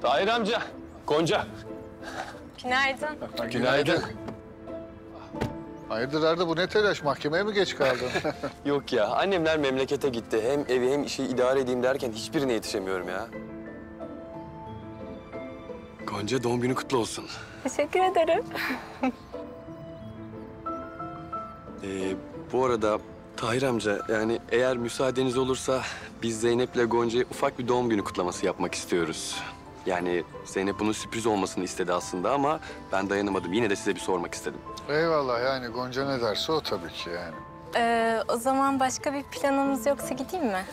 Tahir amca, Gonca. Günaydın. Günaydın. Hayırdır Arda, bu ne telaş? Mahkemeye mi geç kaldın? Yok ya, annemler memlekete gitti. Hem evi hem işi idare edeyim derken hiçbirine yetişemiyorum ya. Gonca, doğum günü kutlu olsun. Teşekkür ederim. Bu arada Tahir amca, yani eğer müsaadeniz olursa biz Zeynep'le Gonca'ya ufak bir doğum günü kutlaması yapmak istiyoruz. Yani Zeynep bunun sürpriz olmasını istedi aslında ama ben dayanamadım. Yine de size bir sormak istedim. Eyvallah, yani Gonca ne derse o tabii ki yani. O zaman başka bir planımız yoksa gideyim mi?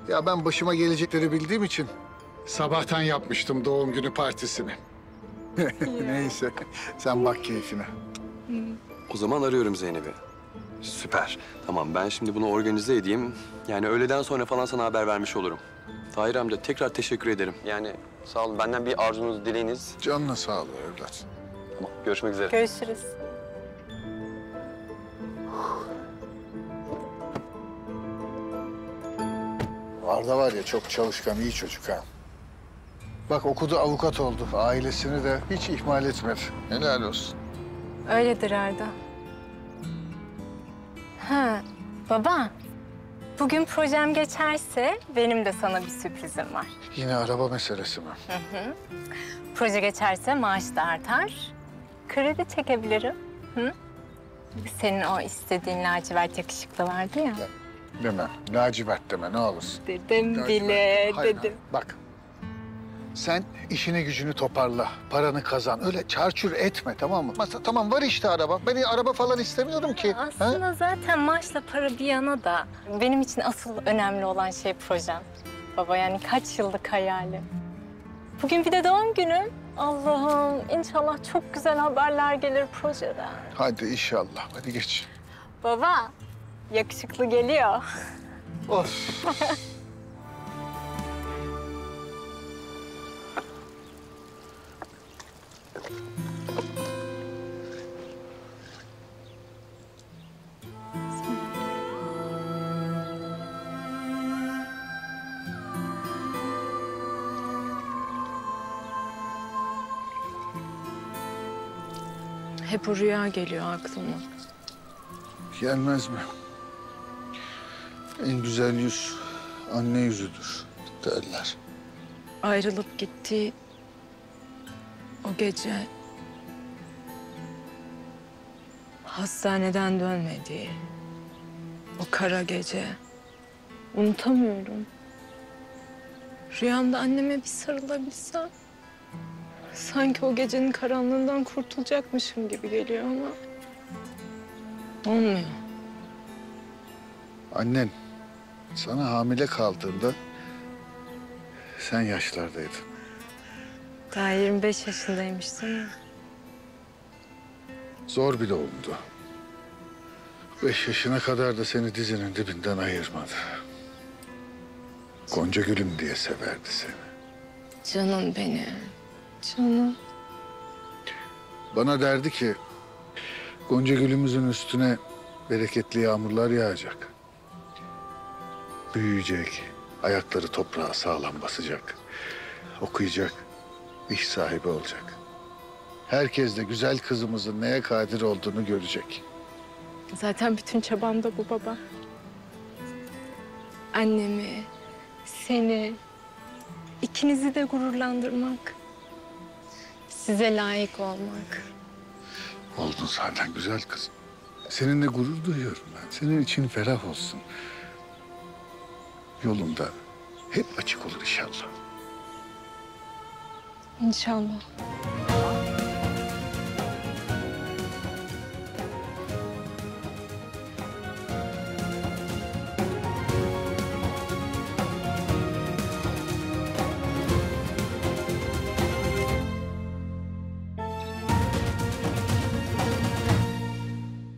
Ya ben başıma gelecekleri bildiğim için Sabahtan yapmıştım doğum günü partisini. neyse sen bak keyfine. O zaman arıyorum Zeynep'i. Süper. Tamam, ben şimdi bunu organize edeyim. Yani öğleden sonra falan sana haber vermiş olurum. Tahir amca, tekrar teşekkür ederim. Yani sağ olun. Benden bir arzunuz, dileğiniz. Canına sağ ol evlat. Tamam, görüşmek üzere. Görüşürüz. Arda var ya, çok çalışkan, iyi çocuk ha. Bak okudu, avukat oldu. Ailesini de hiç ihmal etmedi. Helal olsun. Öyledir Arda. Ha, baba. Bugün projem geçerse benim de sana bir sürprizim var. Yine araba meselesi mi? Proje geçerse maaş da artar. Kredi çekebilirim. Hı? Senin o istediğin lacivert yakışıklı vardı ya. Deme, lacivert deme ne olursun. Dedim Lacivert bile, deme. Hayır, dedim. bak, sen işini gücünü toparla, paranı kazan. Öyle çarçur etme, tamam mı? Tamam, var işte araba. Ben araba falan istemiyorum ki. Aslında zaten maaşla para bir yana da benim için asıl önemli olan şey projem. Baba, yani kaç yıllık hayalim. Bugün bir de doğum günüm. Allah'ım, inşallah çok güzel haberler gelir projeden. Hadi inşallah, hadi geç. Baba, yakışıklı geliyor. Of. Hep o rüya geliyor aklıma. Gelmez mi? En güzel yüz anne yüzüdür derler. Ayrılıp gitti o gece. Hastaneden dönmedi. O kara gece. Unutamıyorum. Rüyamda anneme bir sarılabilsem. Sanki o gecenin karanlığından kurtulacakmışım gibi geliyor ama olmuyor. Annen sana hamile kaldığında sen yaşlardaydın. Daha 25 yaşındaymış değil mi? Zor bir doğumdu. 5 yaşına kadar da seni dizinin dibinden ayırmadı. Gonca gülüm diye severdi seni. Canım benim, canım. Bana derdi ki Gonca gülümüzün üstüne bereketli yağmurlar yağacak. Büyüyecek, ayakları toprağa sağlam basacak. Okuyacak, iş sahibi olacak. Herkes de güzel kızımızın neye kadir olduğunu görecek. Zaten bütün çabam da bu baba. Annemi, seni, ikinizi de gururlandırmak. Size layık olmak. Oldun zaten güzel kızım. Seninle gurur duyuyorum ben. Senin için ferah olsun. Yolunda hep açık olur inşallah. İnşallah.